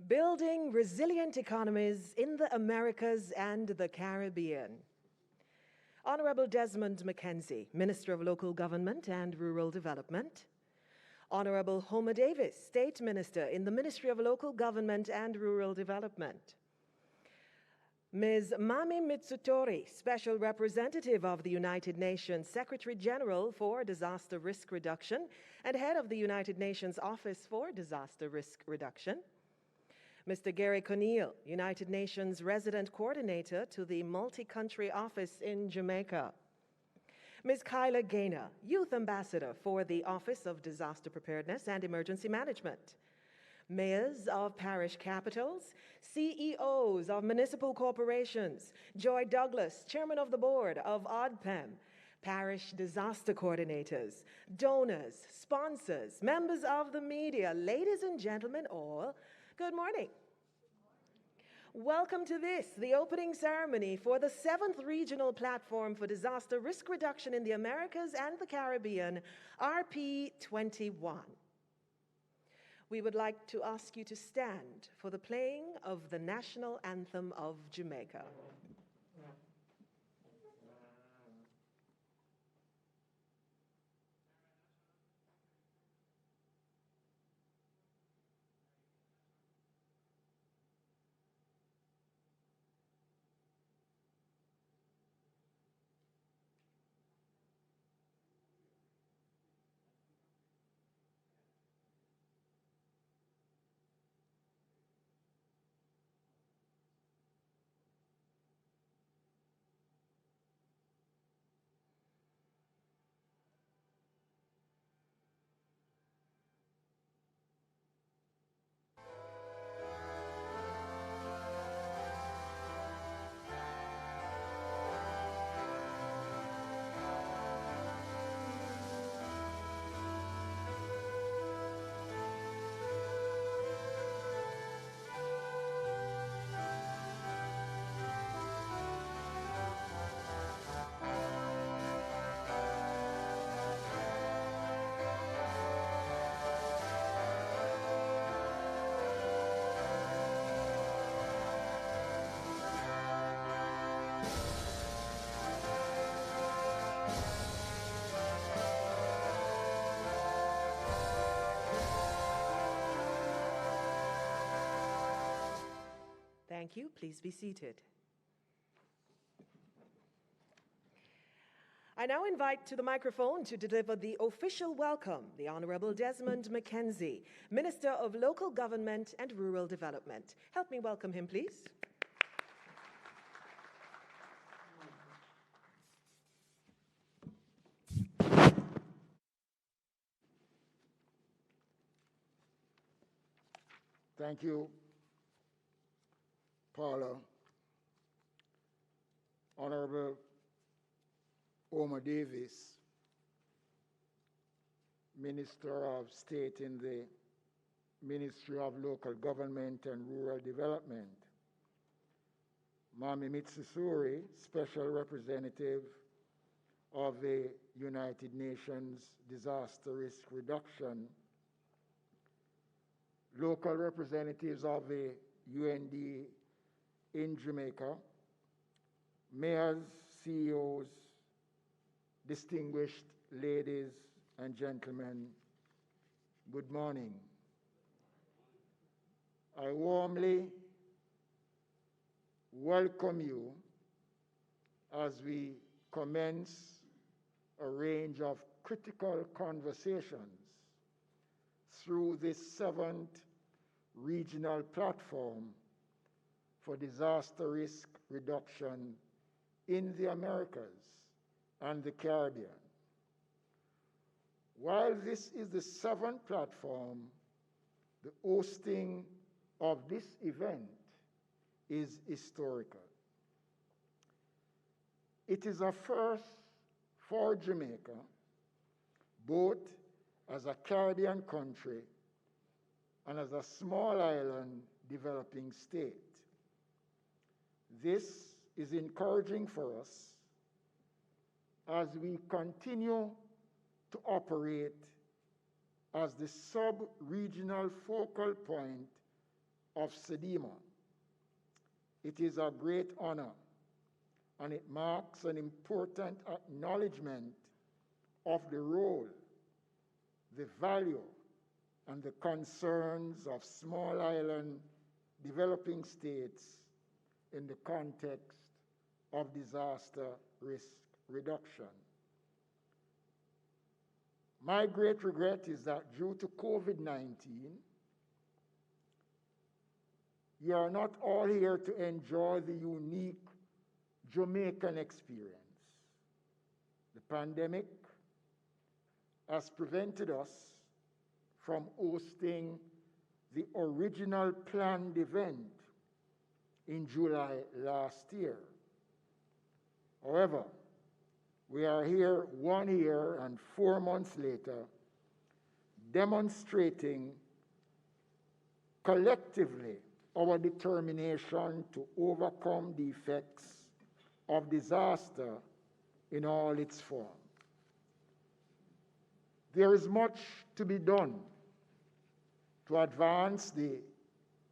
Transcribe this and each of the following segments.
Building Resilient Economies in the Americas and the Caribbean. Honorable Desmond McKenzie, Minister of Local Government and Rural Development. Honorable Homer Davis, State Minister in the Ministry of Local Government and Rural Development. Ms. Mami Mitsutori, Special Representative of the United Nations, Secretary General for Disaster Risk Reduction and Head of the United Nations Office for Disaster Risk Reduction. Mr. Gary Conneal, United Nations Resident Coordinator to the Multi-Country Office in Jamaica. Ms. Kyla Gaynor, Youth Ambassador for the Office of Disaster Preparedness and Emergency Management. Mayors of parish capitals, CEOs of municipal corporations, Joy Douglas, Chairman of the Board of ODPEM, parish disaster coordinators, donors, sponsors, members of the media, ladies and gentlemen all, good morning. Welcome to this, the opening ceremony for the 7th Regional Platform for Disaster Risk Reduction in the Americas and the Caribbean, RP21. We would like to ask you to stand for the playing of the National Anthem of Jamaica. Thank you. Please be seated. I now invite to the microphone to deliver the official welcome, the Honorable Desmond McKenzie, Minister of Local Government and Rural Development. Help me welcome him, please. Thank you, Paula. Honorable Homer Davis, Minister of State in the Ministry of Local Government and Rural Development. Mami Mitsutori, Special Representative of the United Nations Disaster Risk Reduction. Local representatives of the UND in Jamaica, mayors, CEOs, distinguished ladies and gentlemen, good morning. I warmly welcome you as we commence a range of critical conversations through this 7th Regional Platform for Disaster Risk Reduction in the Americas and the Caribbean. While this is the 7th platform, the hosting of this event is historical. It is a first for Jamaica, both as a Caribbean country and as a small island developing state. This is encouraging for us as we continue to operate as the sub-regional focal point of SEDIMA. It is a great honor, and it marks an important acknowledgement of the role, the value, and the concerns of small island developing states in the context of disaster risk reduction. My great regret is that due to COVID-19, you are not all here to enjoy the unique Jamaican experience. The pandemic has prevented us from hosting the original planned event in July last year. However, we are here 1 year and 4 months later, demonstrating collectively our determination to overcome the effects of disaster in all its forms. There is much to be done to advance the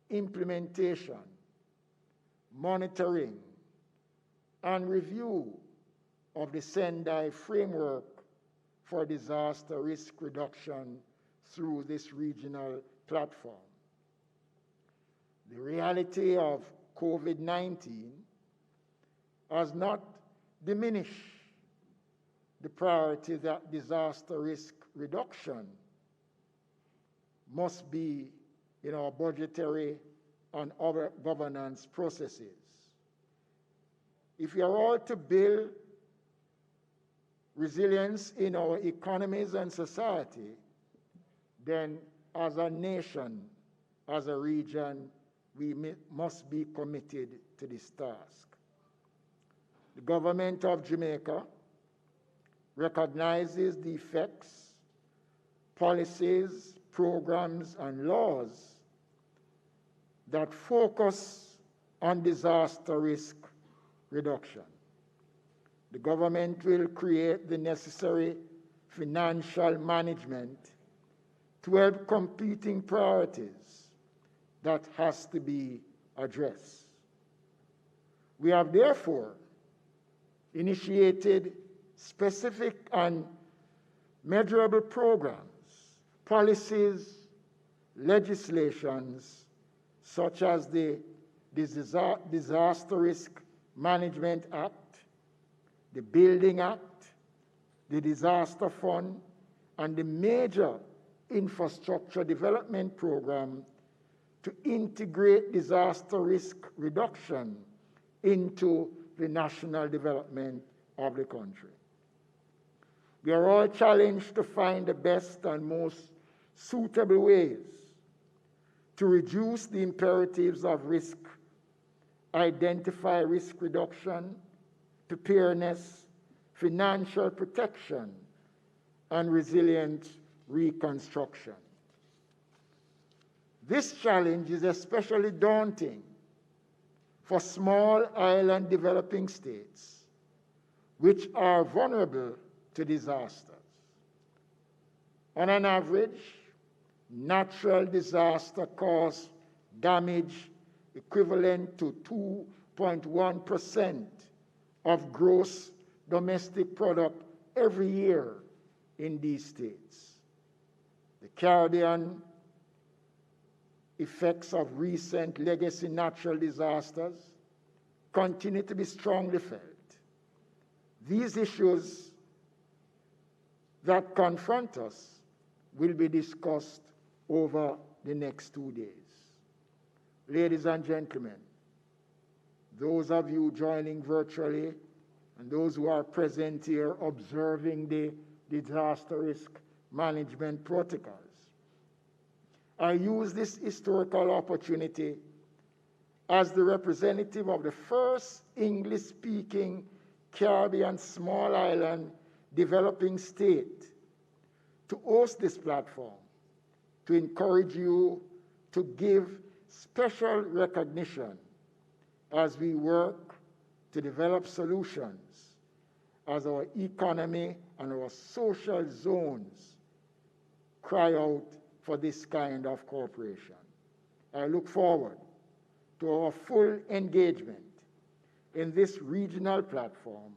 implementation, monitoring, and review of the Sendai framework for disaster risk reduction through this regional platform. The reality of COVID-19 has not diminished the priority that disaster risk reduction must be in our budgetary and other governance processes. If we are all to build resilience in our economies and society, then as a nation, as a region, we must be committed to this task. The government of Jamaica recognizes the effects, policies, programs, and laws that focus on disaster risk reduction. The government will create the necessary financial management to help competing priorities that has to be addressed. We have therefore initiated specific and measurable programs, policies, legislations, such as the Disaster Risk Management Act, the Building Act, the Disaster Fund, and the major infrastructure development program to integrate disaster risk reduction into the national development of the country. We are all challenged to find the best and most suitable ways to reduce the imperatives of risk, identify risk reduction, preparedness, financial protection, and resilient reconstruction. This challenge is especially daunting for small island developing states, which are vulnerable to disasters. On an average, natural disaster cause damage equivalent to 2.1% of gross domestic product every year in these states. The Caribbean effects of recent legacy natural disasters continue to be strongly felt. These issues that confront us will be discussed over the next 2 days. Ladies and gentlemen, those of you joining virtually and those who are present here observing the disaster risk management protocols, I use this historical opportunity as the representative of the first English-speaking Caribbean small island developing state to host this platform to encourage you to give special recognition as we work to develop solutions as our economy and our social zones cry out for this kind of cooperation. I look forward to our full engagement in this regional platform,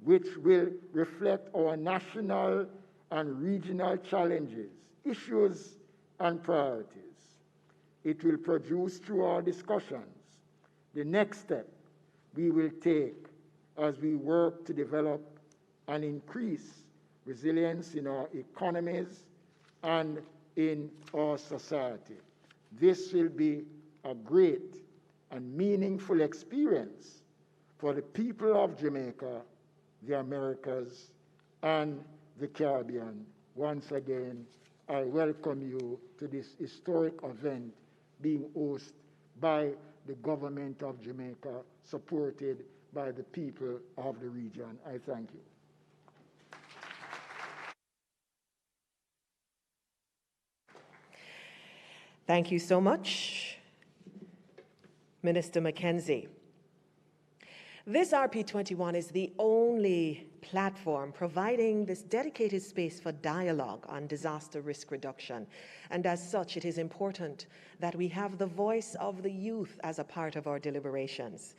which will reflect our national and regional challenges, issues, and priorities. It will produce through our discussions the next step we will take as we work to develop and increase resilience in our economies and in our society. This will be a great and meaningful experience for the people of Jamaica, the Americas, and the Caribbean. Once again, I welcome you to this historic event being hosted by the government of Jamaica, supported by the people of the region. I thank you. Thank you so much, Minister Mackenzie. This RP21 is the only platform providing this dedicated space for dialogue on disaster risk reduction. And as such, it is important that we have the voice of the youth as a part of our deliberations.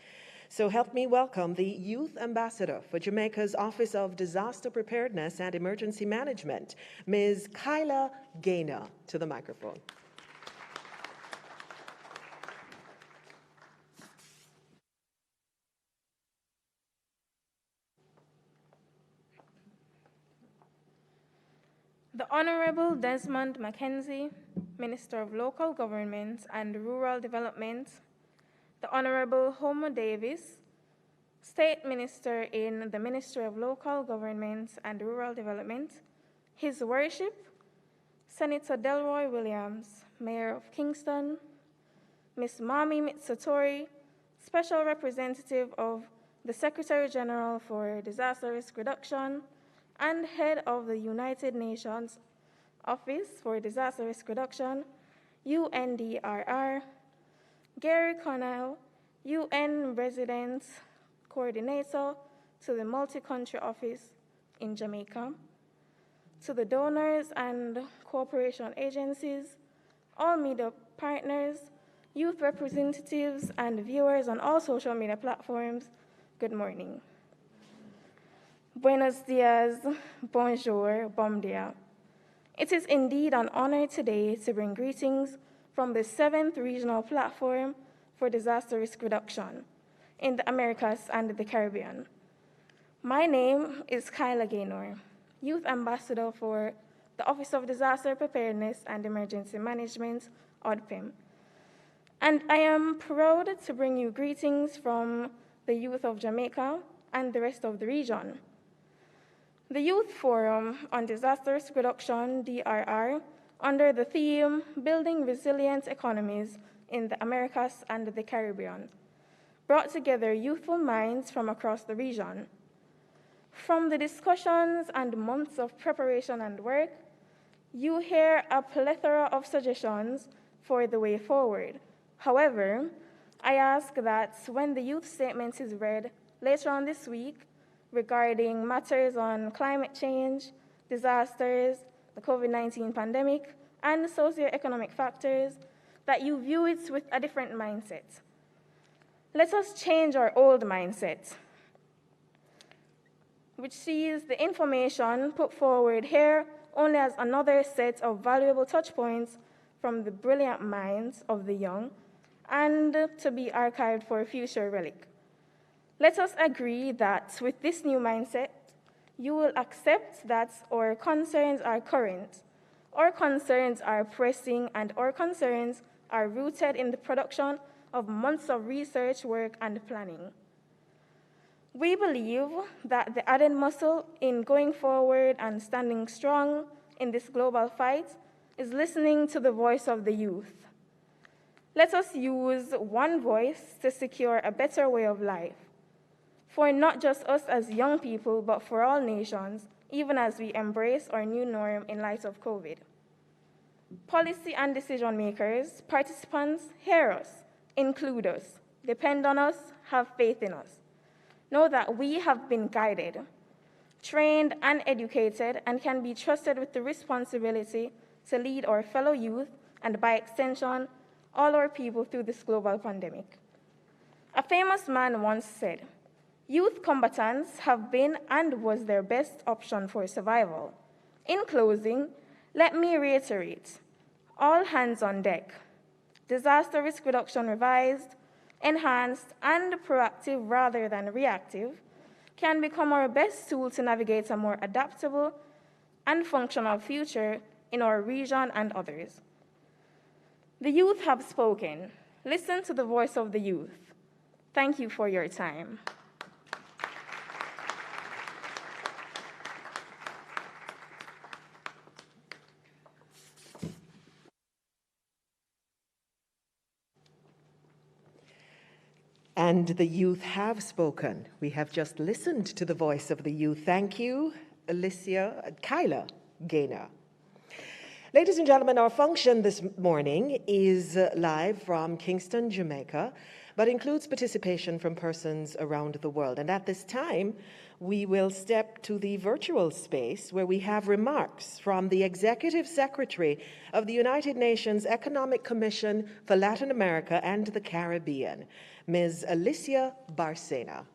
So help me welcome the Youth Ambassador for Jamaica's Office of Disaster Preparedness and Emergency Management, Ms. Kyla Gaynor, to the microphone. The Honorable Desmond Mackenzie, Minister of Local Government and Rural Development, the Honorable Homer Davis, State Minister in the Ministry of Local Government and Rural Development, His Worship, Senator Delroy Williams, Mayor of Kingston, Ms. Mami Mitsutori, Special Representative of the Secretary General for Disaster Risk Reduction, and Head of the United Nations Office for Disaster Risk Reduction, UNDRR, Gary Connell, UN Resident Coordinator to the Multi-Country Office in Jamaica, to the donors and cooperation agencies, all media partners, youth representatives, and viewers on all social media platforms, good morning. Buenos dias, bonjour, bom dia. It is indeed an honor today to bring greetings from the 7th Regional Platform for Disaster Risk Reduction in the Americas and the Caribbean. My name is Kyla Gaynor, Youth Ambassador for the Office of Disaster Preparedness and Emergency Management, ODPEM. And I am proud to bring you greetings from the youth of Jamaica and the rest of the region. The Youth Forum on Disaster Risk Reduction, DRR, under the theme Building Resilient Economies in the Americas and the Caribbean, brought together youthful minds from across the region. From the discussions and months of preparation and work, you hear a plethora of suggestions for the way forward. However, I ask that when the youth statement is read later on this week, regarding matters on climate change, disasters, the COVID-19 pandemic, and socioeconomic factors, that you view it with a different mindset. Let us change our old mindset, which sees the information put forward here only as another set of valuable touch points from the brilliant minds of the young and to be archived for a future relic. Let us agree that with this new mindset, you will accept that our concerns are current, our concerns are pressing, and our concerns are rooted in the production of months of research, work, and planning. We believe that the added muscle in going forward and standing strong in this global fight is listening to the voice of the youth. Let us use one voice to secure a better way of life, for not just us as young people, but for all nations, even as we embrace our new norm in light of COVID. Policy and decision makers, participants, hear us, include us, depend on us, have faith in us. Know that we have been guided, trained, and educated, and can be trusted with the responsibility to lead our fellow youth, and by extension, all our people through this global pandemic. A famous man once said, "Youth combatants have been and was their best option for survival." In closing, let me reiterate, all hands on deck. Disaster risk reduction revised, enhanced, and proactive rather than reactive can become our best tool to navigate a more adaptable and functional future in our region and others. The youth have spoken. Listen to the voice of the youth. Thank you for your time. And the youth have spoken. We have just listened to the voice of the youth. Thank you, Kyla Gaynor. Ladies and gentlemen, our function this morning is live from Kingston, Jamaica, but includes participation from persons around the world. And at this time, we will step to the virtual space where we have remarks from the Executive Secretary of the United Nations Economic Commission for Latin America and the Caribbean, Ms. Alicia Barcena.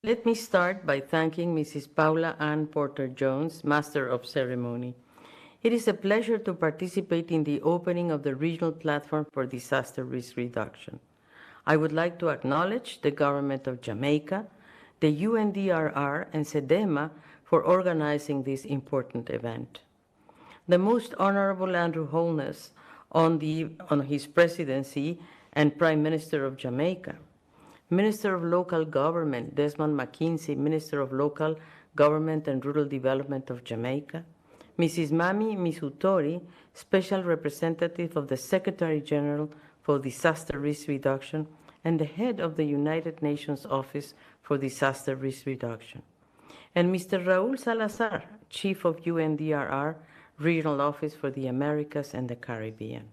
Let me start by thanking Mrs. Paula Ann Porter-Jones, Master of Ceremony. It is a pleasure to participate in the opening of the Regional Platform for Disaster Risk Reduction. I would like to acknowledge the Government of Jamaica, the UNDRR, and SEDEMA for organizing this important event. The Most Honorable Andrew Holness on his presidency and Prime Minister of Jamaica, Minister of Local Government, Desmond McKinsey, Minister of Local Government and Rural Development of Jamaica, Mrs. Mami Misutori, Special Representative of the Secretary General for Disaster Risk Reduction and the head of the United Nations Office for Disaster Risk Reduction, and Mr. Raul Salazar, Chief of UNDRR, Regional Office for the Americas and the Caribbean,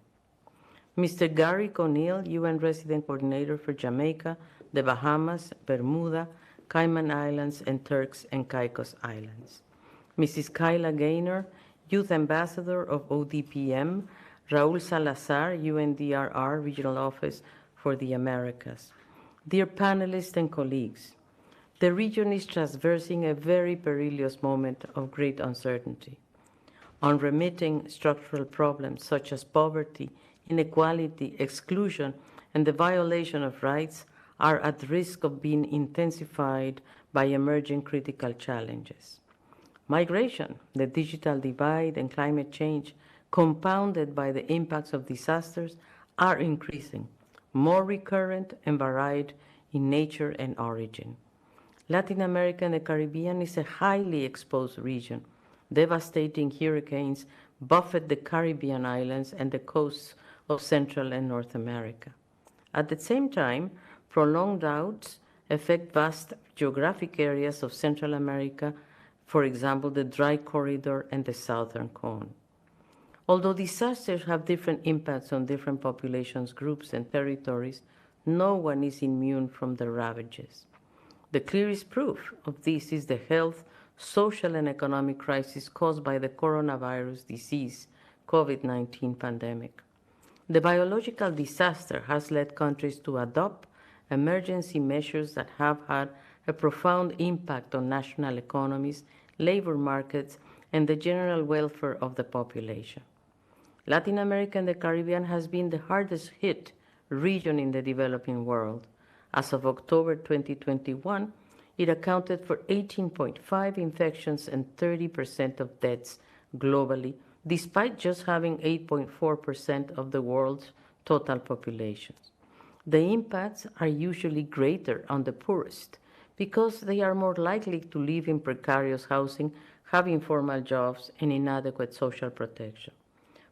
Mr. Gary O'Neill, UN Resident Coordinator for Jamaica, the Bahamas, Bermuda, Cayman Islands, and Turks and Caicos Islands, Mrs. Kyla Gaynor, Youth Ambassador of ODPM, Raul Salazar, UNDRR Regional Office for the Americas. Dear panelists and colleagues, the region is traversing a very perilous moment of great uncertainty. Unremitting structural problems such as poverty, inequality, exclusion, and the violation of rights are at risk of being intensified by emerging critical challenges. Migration, the digital divide, and climate change, compounded by the impacts of disasters, are increasing, more recurrent and varied in nature and origin. Latin America and the Caribbean is a highly exposed region. Devastating hurricanes buffet the Caribbean islands and the coasts of Central and North America. At the same time, prolonged droughts affect vast geographic areas of Central America, for example, the dry corridor and the southern cone. Although disasters have different impacts on different populations, groups, and territories, no one is immune from their ravages. The clearest proof of this is the health, social, and economic crisis caused by the coronavirus disease, COVID-19 pandemic. The biological disaster has led countries to adopt emergency measures that have had a profound impact on national economies, labor markets, and the general welfare of the population. Latin America and the Caribbean has been the hardest hit region in the developing world. As of October 2021, it accounted for 18.5 infections and 30% of deaths globally, despite just having 8.4% of the world's total population. The impacts are usually greater on the poorest because they are more likely to live in precarious housing, have informal jobs, and inadequate social protection.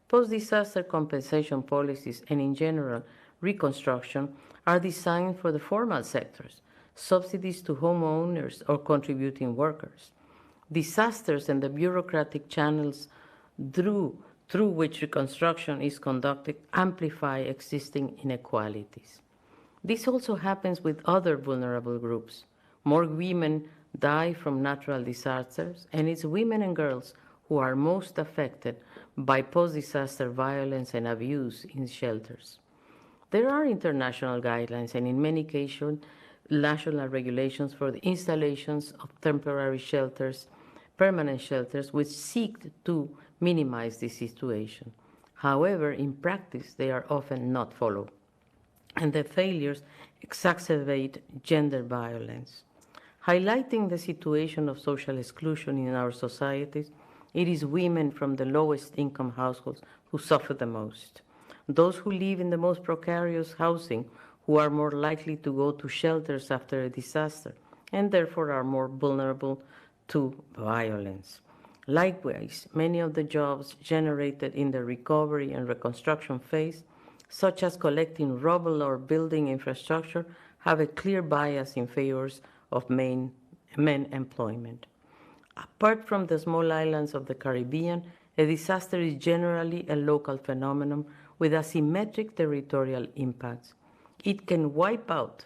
Post-disaster compensation policies and, in general, reconstruction are designed for the formal sectors, subsidies to homeowners or contributing workers. Disasters and the bureaucratic channels through, through which reconstruction is conducted amplify existing inequalities. This also happens with other vulnerable groups. More women die from natural disasters, and it's women and girls who are most affected by post-disaster violence and abuse in shelters. There are international guidelines and in many cases, national regulations for the installations of temporary shelters, permanent shelters, which seek to minimize this situation. However, in practice, they are often not followed, and the failures exacerbate gender violence. Highlighting the situation of social exclusion in our societies, it is women from the lowest income households who suffer the most. Those who live in the most precarious housing, who are more likely to go to shelters after a disaster, and therefore are more vulnerable to violence. Likewise, many of the jobs generated in the recovery and reconstruction phase, such as collecting rubble or building infrastructure, have a clear bias in favor of men employment. Apart from the small islands of the Caribbean, a disaster is generally a local phenomenon with asymmetric territorial impacts. It can wipe out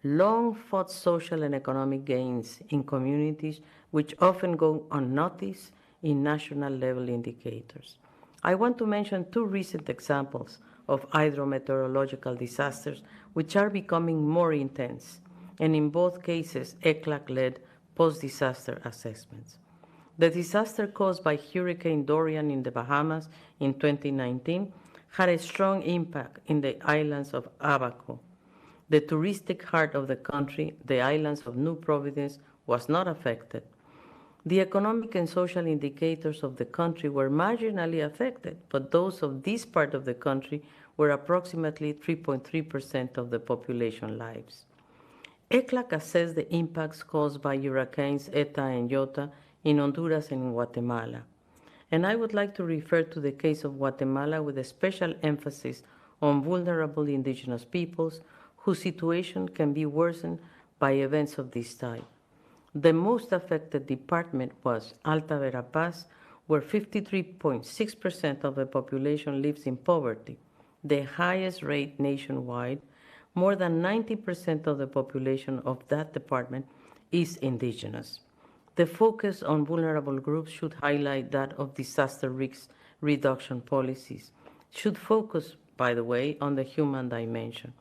long-fought social and economic gains in communities which often go unnoticed in national-level indicators. I want to mention two recent examples of hydrometeorological disasters which are becoming more intense, and in both cases, ECLAC led post-disaster assessments. The disaster caused by Hurricane Dorian in the Bahamas in 2019 had a strong impact in the islands of Abaco. The touristic heart of the country, the islands of New Providence, was not affected. The economic and social indicators of the country were marginally affected, but those of this part of the country were approximately 3.3% of the population lives. ECLAC assessed the impacts caused by hurricanes Eta and Iota in Honduras and in Guatemala. And I would like to refer to the case of Guatemala with a special emphasis on vulnerable indigenous peoples whose situation can be worsened by events of this type. The most affected department was Alta Verapaz, where 53.6% of the population lives in poverty, the highest rate nationwide. More than 90% of the population of that department is indigenous. The focus on vulnerable groups should highlight that of disaster risk reduction policies, should focus, by the way, on the human dimension.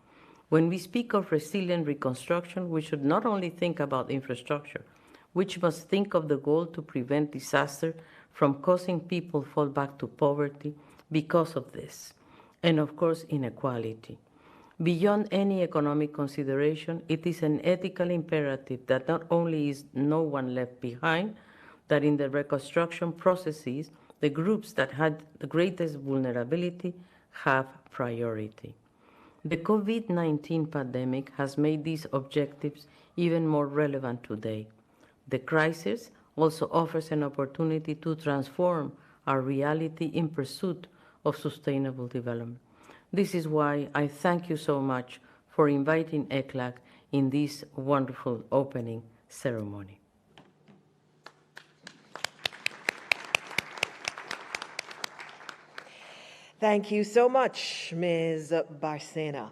When we speak of resilient reconstruction, we should not only think about infrastructure, which must think of the goal to prevent disaster from causing people fall back to poverty because of this, and of course, inequality. Beyond any economic consideration, it is an ethical imperative that not only is no one left behind, that in the reconstruction processes, the groups that had the greatest vulnerability have priority. The COVID-19 pandemic has made these objectives even more relevant today. The crisis also offers an opportunity to transform our reality in pursuit of sustainable development. This is why I thank you so much for inviting ECLAC in this wonderful opening ceremony. Thank you so much, Ms. Barcena.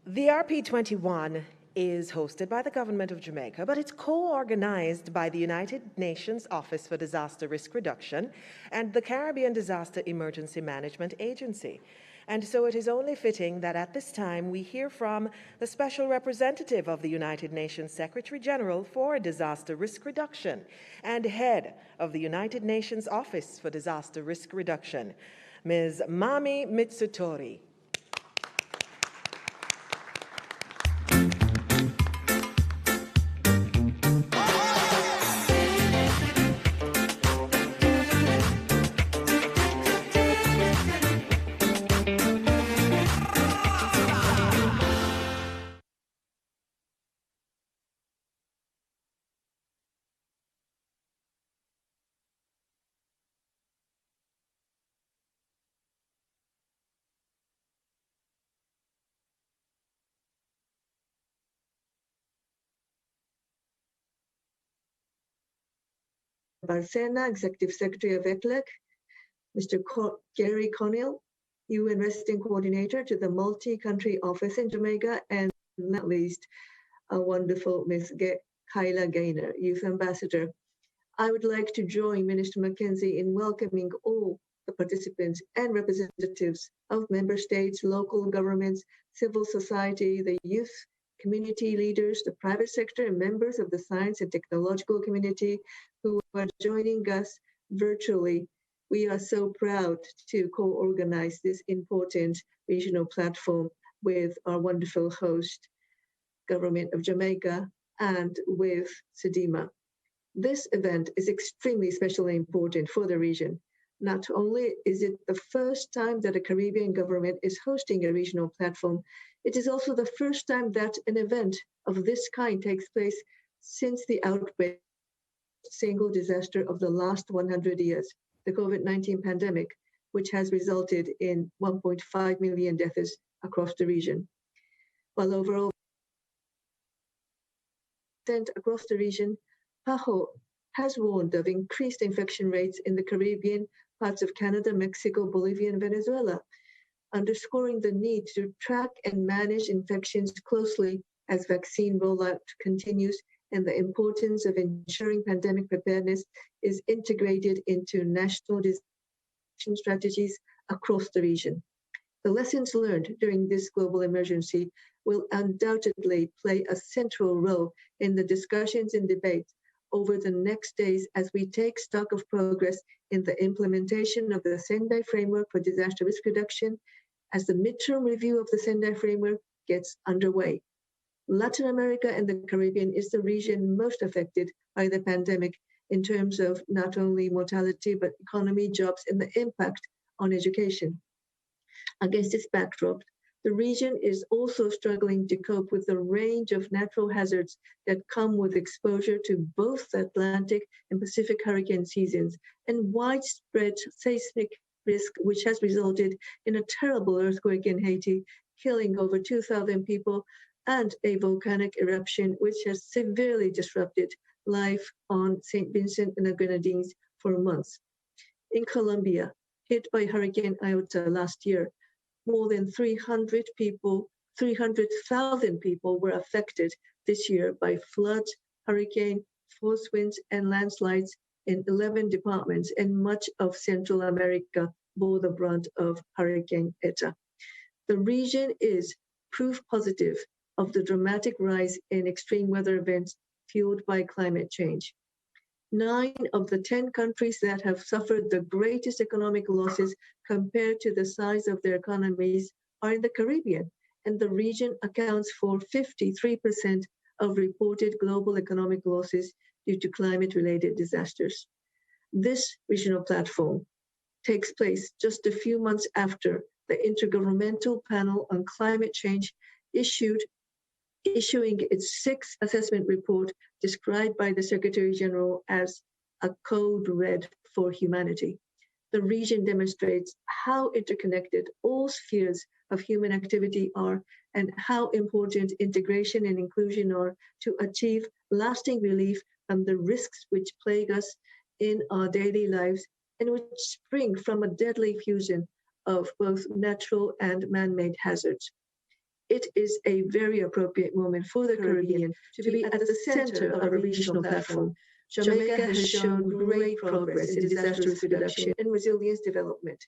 The RP21 is hosted by the Government of Jamaica, but it's co-organized by the United Nations Office for Disaster Risk Reduction and the Caribbean Disaster Emergency Management Agency. And so it is only fitting that at this time we hear from the Special Representative of the United Nations Secretary General for Disaster Risk Reduction and Head of the United Nations Office for Disaster Risk Reduction, Ms. Mami Mitsutori. Barcena, Executive Secretary of ECLEC, Mr. Gary Connell, UN Resident Coordinator to the multi-country office in Jamaica, and not least, a wonderful Ms. Kyla Gaynor, Youth Ambassador. I would like to join Minister Mackenzie in welcoming all the participants and representatives of member states, local governments, civil society, the youth, community leaders, the private sector, and members of the science and technological community who are joining us virtually. We are so proud to co-organize this important regional platform with our wonderful host, Government of Jamaica, and with SEDIMA. This event is extremely specially important for the region. Not only is it the first time that a Caribbean government is hosting a regional platform, it is also the first time that an event of this kind takes place since the outbreak single disaster of the last 100 years, the COVID-19 pandemic, which has resulted in 1.5 million deaths across the region. While overall across the region, PAHO has warned of increased infection rates in the Caribbean, parts of Canada, Mexico, Bolivia, and Venezuela, underscoring the need to track and manage infections closely as vaccine rollout continues and the importance of ensuring pandemic preparedness is integrated into national disease strategies across the region. The lessons learned during this global emergency will undoubtedly play a central role in the discussions and debates over the next days as we take stock of progress in the implementation of the Sendai Framework for Disaster Risk Reduction as the midterm review of the Sendai Framework gets underway. Latin America and the Caribbean is the region most affected by the pandemic in terms of not only mortality, but economy, jobs, and the impact on education. Against this backdrop, the region is also struggling to cope with the range of natural hazards that come with exposure to both the Atlantic and Pacific hurricane seasons and widespread seismic risk, which has resulted in a terrible earthquake in Haiti, killing over 2,000 people, and a volcanic eruption, which has severely disrupted life on St. Vincent and the Grenadines for months. In Colombia, hit by Hurricane Iota last year, more than 300,000 people were affected this year by floods, hurricane, force winds, and landslides in 11 departments, and much of Central America bore the brunt of Hurricane Eta. The region is proof positive of the dramatic rise in extreme weather events fueled by climate change. 9 of the 10 countries that have suffered the greatest economic losses compared to the size of their economies are in the Caribbean, and the region accounts for 53% of reported global economic losses due to climate-related disasters. This regional platform takes place just a few months after the Intergovernmental Panel on Climate Change issuing its 6th assessment report described by the Secretary General as a code red for humanity. The region demonstrates how interconnected all spheres of human activity are and how important integration and inclusion are to achieve lasting relief from the risks which plague us in our daily lives and which spring from a deadly fusion of both natural and man-made hazards. It is a very appropriate moment for the Caribbean to be at the center of a regional platform. Jamaica has shown great progress in disaster risk reduction and resilience development.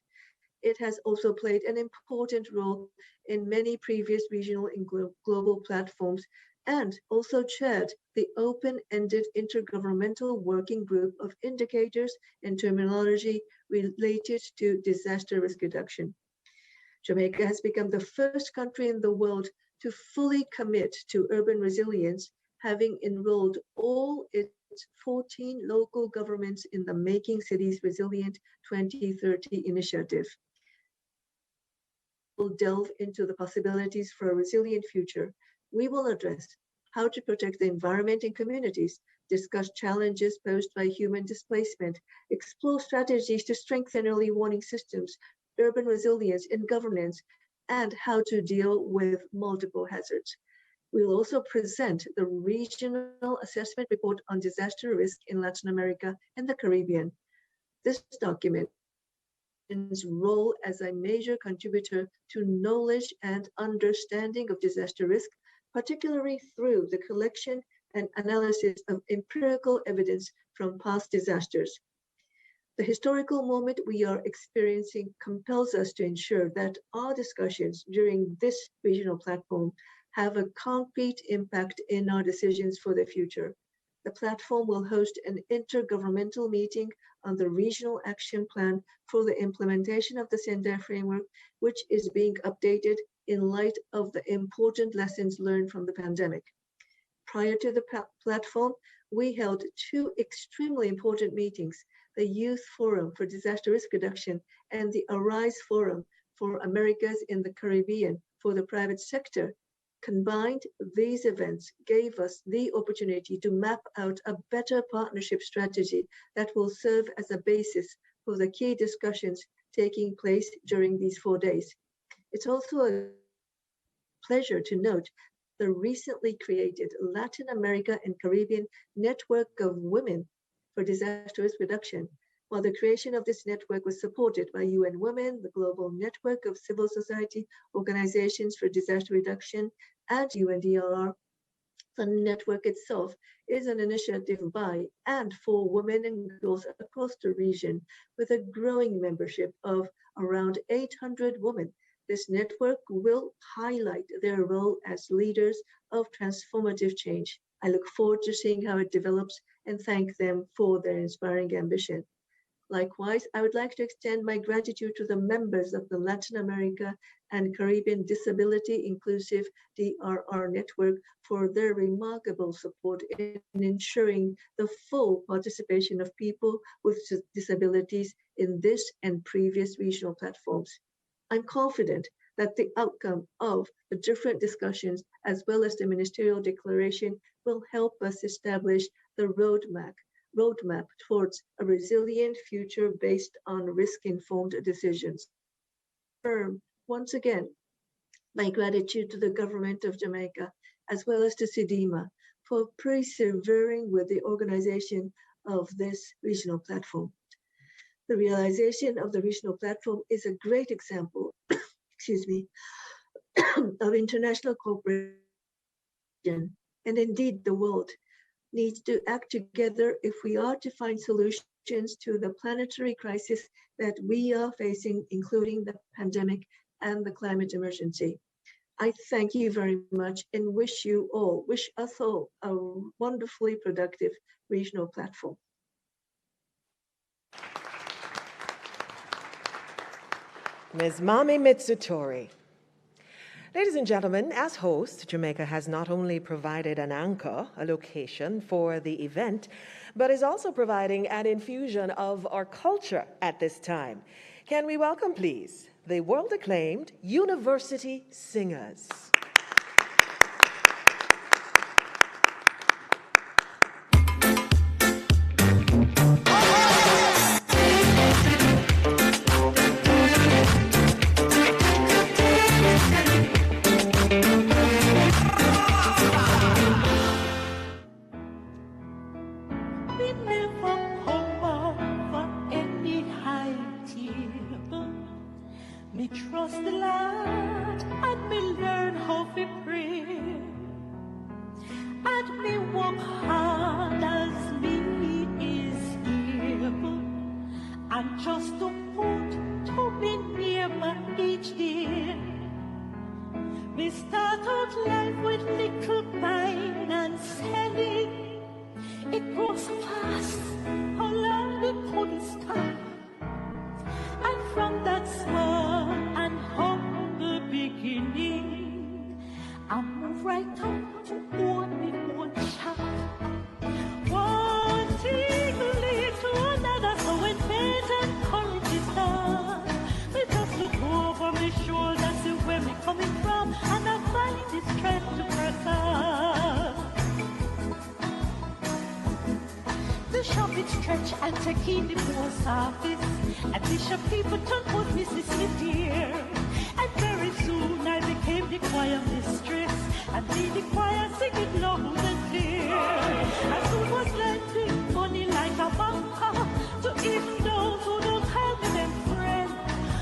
It has also played an important role in many previous regional and global platforms and also chaired the open-ended intergovernmental working group of indicators and terminology related to disaster risk reduction. Jamaica has become the first country in the world to fully commit to urban resilience, having enrolled all its 14 local governments in the Making Cities Resilient 2030 initiative. We'll delve into the possibilities for a resilient future. We will address how to protect the environment and communities, discuss challenges posed by human displacement, explore strategies to strengthen early warning systems, urban resilience and governance, and how to deal with multiple hazards. We will also present the Regional Assessment Report on Disaster Risk in Latin America and the Caribbean. This document role as a major contributor to knowledge and understanding of disaster risk, particularly through the collection and analysis of empirical evidence from past disasters. The historical moment we are experiencing compels us to ensure that our discussions during this regional platform have a concrete impact in our decisions for the future. The platform will host an intergovernmental meeting on the Regional Action Plan for the implementation of the Sendai framework, which is being updated in light of the important lessons learned from the pandemic. Prior to the platform, we held two extremely important meetings, the Youth Forum for Disaster Risk Reduction and the Arise Forum for Americas in the Caribbean for the private sector. Combined, these events gave us the opportunity to map out a better partnership strategy that will serve as a basis for the key discussions taking place during these 4 days. It's also a pleasure to note the recently created Latin America and Caribbean Network of Women for Disaster Risk Reduction. While the creation of this network was supported by UN Women, the Global Network of Civil Society Organizations for Disaster Reduction, and UNDRR, the network itself is an initiative by and for women and girls across the region, with a growing membership of around 800 women. This network will highlight their role as leaders of transformative change. I look forward to seeing how it develops and thank them for their inspiring ambition. Likewise, I would like to extend my gratitude to the members of the Latin America and Caribbean Disability Inclusive DRR Network for their remarkable support in ensuring the full participation of people with disabilities in this and previous regional platforms. I'm confident that the outcome of the different discussions, as well as the ministerial declaration, will help us establish the roadmap towards a resilient future based on risk-informed decisions. Once again, my gratitude to the government of Jamaica, as well as to SIDEMA, for persevering with the organization of this regional platform. The realization of the regional platform is a great example, of international cooperation, and indeed the world needs to act together if we are to find solutions to the planetary crisis that we are facing, including the pandemic and the climate emergency. I thank you very much and wish us all a wonderfully productive regional platform. Ms. Mami Mitsutori. Ladies and gentlemen, as host, Jamaica has not only provided an anchor, a location for the event, but is also providing an infusion of our culture at this time. Can we welcome, please, the world-acclaimed University Singers. Me trust the Lord and me learn how to pray, and me work hard as me is able, and just to put to me near my each day. Me start out life with little buying and selling. It grows fast, how long it couldn't stop. And from that small and humble beginning, I move right up to own me own shop. One thing leads to another, so when faith and courage is done, we just look over my shoulder, see where me coming from, and I find the strength to press on. The shop it stretch and take in the post office, and bishop people turn put Mrs. Smith here, and very soon I became became the choir mistress and lead the choir singing loud and clear. I soon was lending money like a banker to even those who don't have me them friend.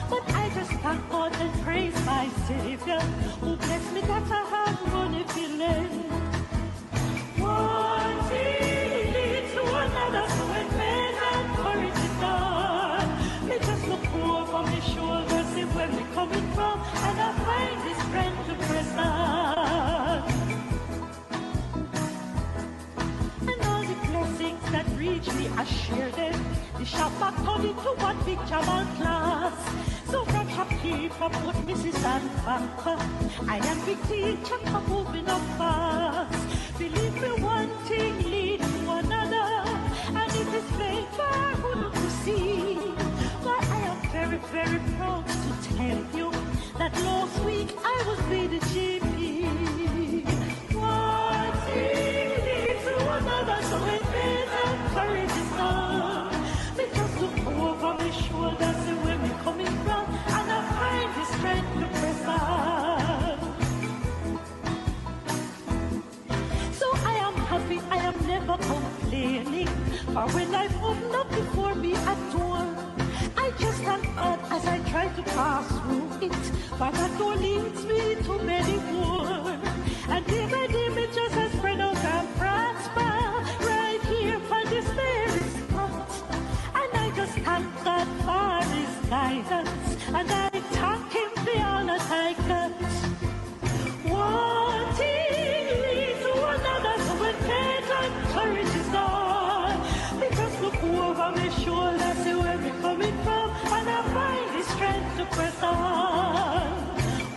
But I just thank God and praise my Savior who blessed me that I have money to lend. One thing leads to another, so when men and courage is gone, me just look over my shoulder, see where me coming from, and I find this friend to press on. And all the blessings that reach me, I share them. The shop back turned into one big Jamal class. So from shopkeeper, put Mrs. and banker, I am big teacher, I'm moving up fast. Believe me, one thing leads to another, and it is plain for who to see. But I am very, very proud to tell you that last week I was with the GP. One thing leads to another, so when faith and courage is gone, me just look over my shoulder, see where me coming from, and I find the strength to press on. So I am happy, I am never complaining, for when life opened up before me at door, I just thank God as I try to pass through it, but that door leads me to many more. And day by day, me just has spread out and prosper, right here for this very spot. And I just thank God for His guidance, and I thank Him for all that I got. One thing leads to another, so when faith and courage is gone, me just look over my shoulder, see where me coming from, and I find the strength to press on.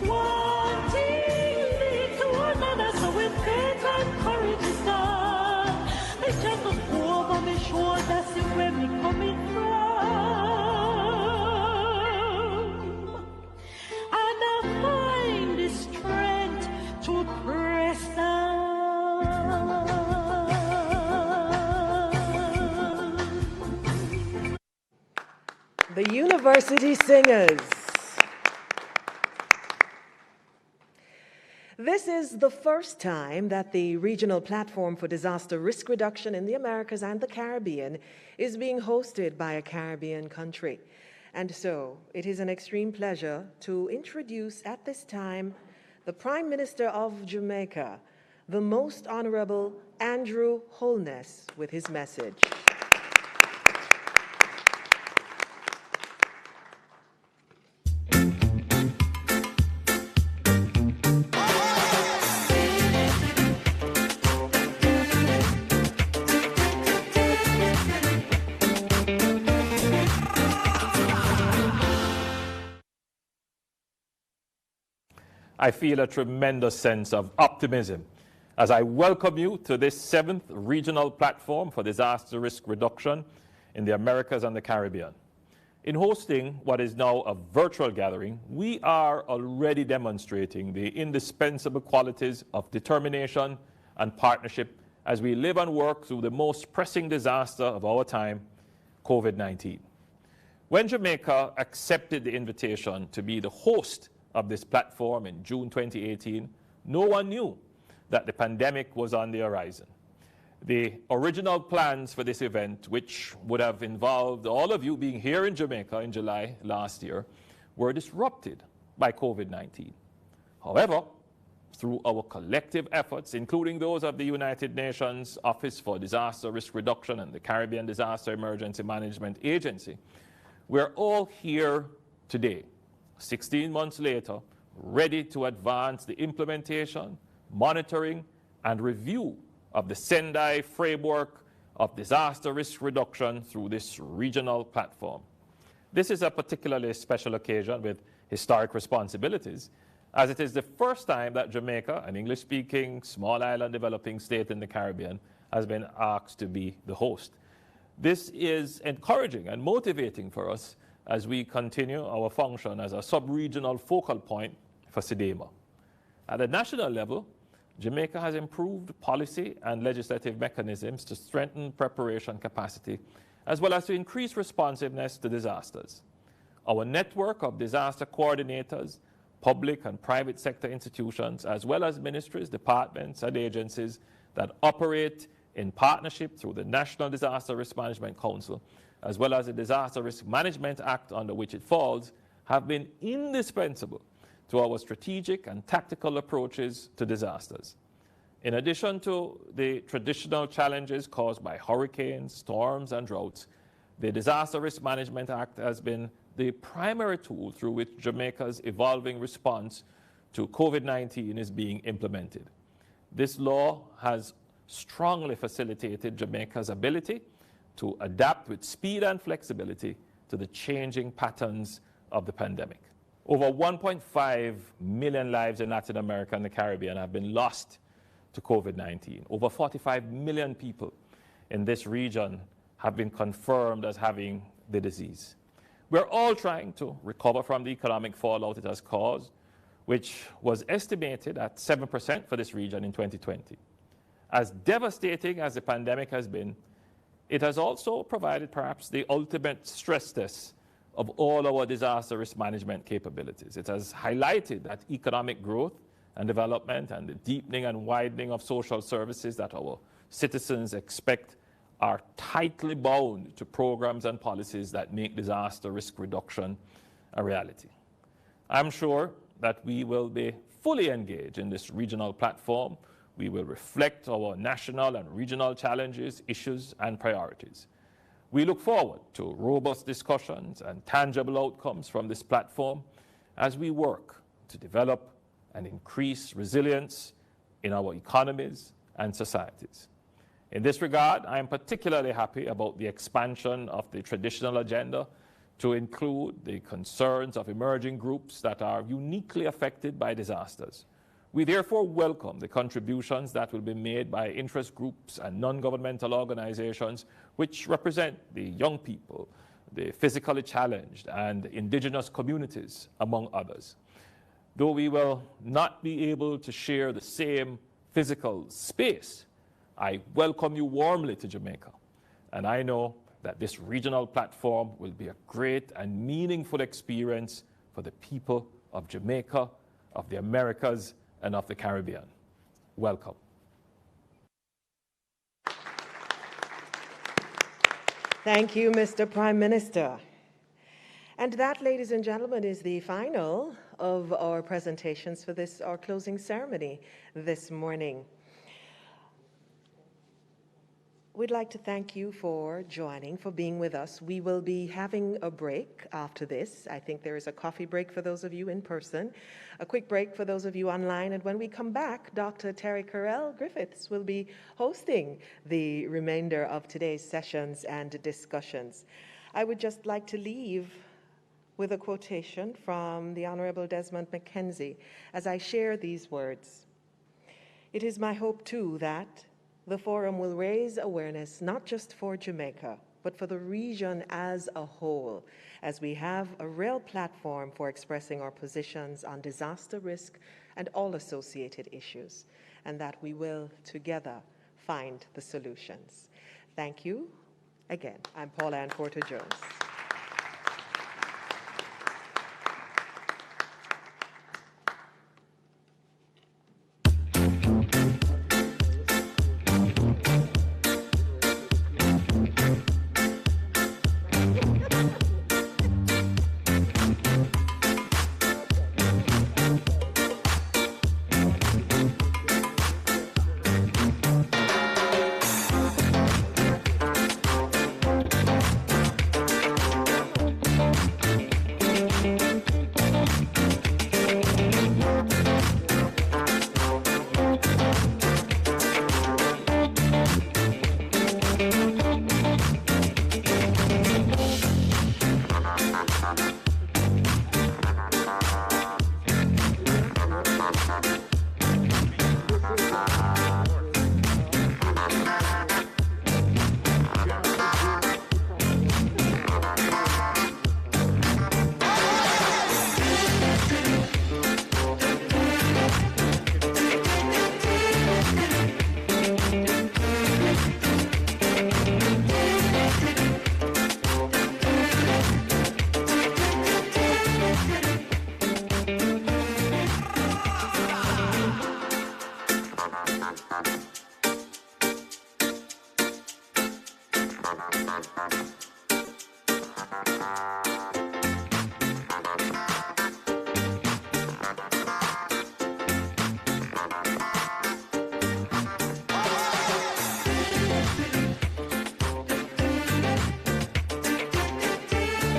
One thing leads to another, so when faith and courage is gone, me just look over my shoulder, see where me coming from, and I find the strength to press on. The University Singers. This is the first time that the Regional Platform for Disaster Risk Reduction in the Americas and the Caribbean is being hosted by a Caribbean country. And so it is an extreme pleasure to introduce at this time the Prime Minister of Jamaica, the Most Honorable Andrew Holness, with his message. I feel a tremendous sense of optimism as I welcome you to this 7th Regional Platform for Disaster Risk Reduction in the Americas and the Caribbean. In hosting what is now a virtual gathering, we are already demonstrating the indispensable qualities of determination and partnership as we live and work through the most pressing disaster of our time, COVID-19. When Jamaica accepted the invitation to be the host of this platform in June 2018, no one knew that the pandemic was on the horizon. The original plans for this event, which would have involved all of you being here in Jamaica in July last year, were disrupted by COVID-19. However, through our collective efforts, including those of the United Nations Office for Disaster Risk Reduction and the Caribbean Disaster Emergency Management Agency, we're all here today, 16 months later, ready to advance the implementation, monitoring, and review of the Sendai framework of disaster risk reduction through this regional platform. This is a particularly special occasion with historic responsibilities, as it is the first time that Jamaica, an English-speaking, small island developing state in the Caribbean, has been asked to be the host. This is encouraging and motivating for us as we continue our function as a sub-regional focal point for SIDEMA. At the national level, Jamaica has improved policy and legislative mechanisms to strengthen preparation capacity, as well as to increase responsiveness to disasters. Our network of disaster coordinators public and private sector institutions, as well as ministries, departments, and agencies that operate in partnership through the National Disaster Risk Management Council, as well as the Disaster Risk Management Act under which it falls, have been indispensable to our strategic and tactical approaches to disasters. In addition to the traditional challenges caused by hurricanes, storms, and droughts, the Disaster Risk Management Act has been the primary tool through which Jamaica's evolving response to COVID-19 is being implemented. This law has strongly facilitated Jamaica's ability to adapt with speed and flexibility to the changing patterns of the pandemic. Over 1.5 million lives in Latin America and the Caribbean have been lost to COVID-19. Over 45 million people in this region have been confirmed as having the disease. We're all trying to recover from the economic fallout it has caused, which was estimated at 7% for this region in 2020. As devastating as the pandemic has been, it has also provided perhaps the ultimate stress test of all our disaster risk management capabilities. It has highlighted that economic growth and development and the deepening and widening of social services that our citizens expect are tightly bound to programs and policies that make disaster risk reduction a reality. I'm sure that we will be fully engaged in this regional platform. We will reflect our national and regional challenges, issues, and priorities. We look forward to robust discussions and tangible outcomes from this platform as we work to develop and increase resilience in our economies and societies. In this regard, I am particularly happy about the expansion of the traditional agenda to include the concerns of emerging groups that are uniquely affected by disasters. We therefore welcome the contributions that will be made by interest groups and non-governmental organizations which represent the young people, the physically challenged, and indigenous communities, among others. Though we will not be able to share the same physical space, I welcome you warmly to Jamaica, and I know that this regional platform will be a great and meaningful experience for the people of Jamaica, of the Americas, and of the Caribbean. Welcome. Thank you, Mr. Prime Minister. And that, ladies and gentlemen, is the final of our presentations for our closing ceremony this morning. We'd like to thank you for joining, for being with us. We will be having a break after this. I think there is a coffee break for those of you in person, a quick break for those of you online, and when we come back, Dr. Terry Carell Griffiths will be hosting the remainder of today's sessions and discussions. I would just like to leave with a quotation from the Honorable Desmond Mackenzie as I share these words. It is my hope, too, that the forum will raise awareness not just for Jamaica, but for the region as a whole, as we have a real platform for expressing our positions on disaster risk and all associated issues, and that we will together find the solutions. Thank you. Again, I'm Paula Ann Porter-Jones.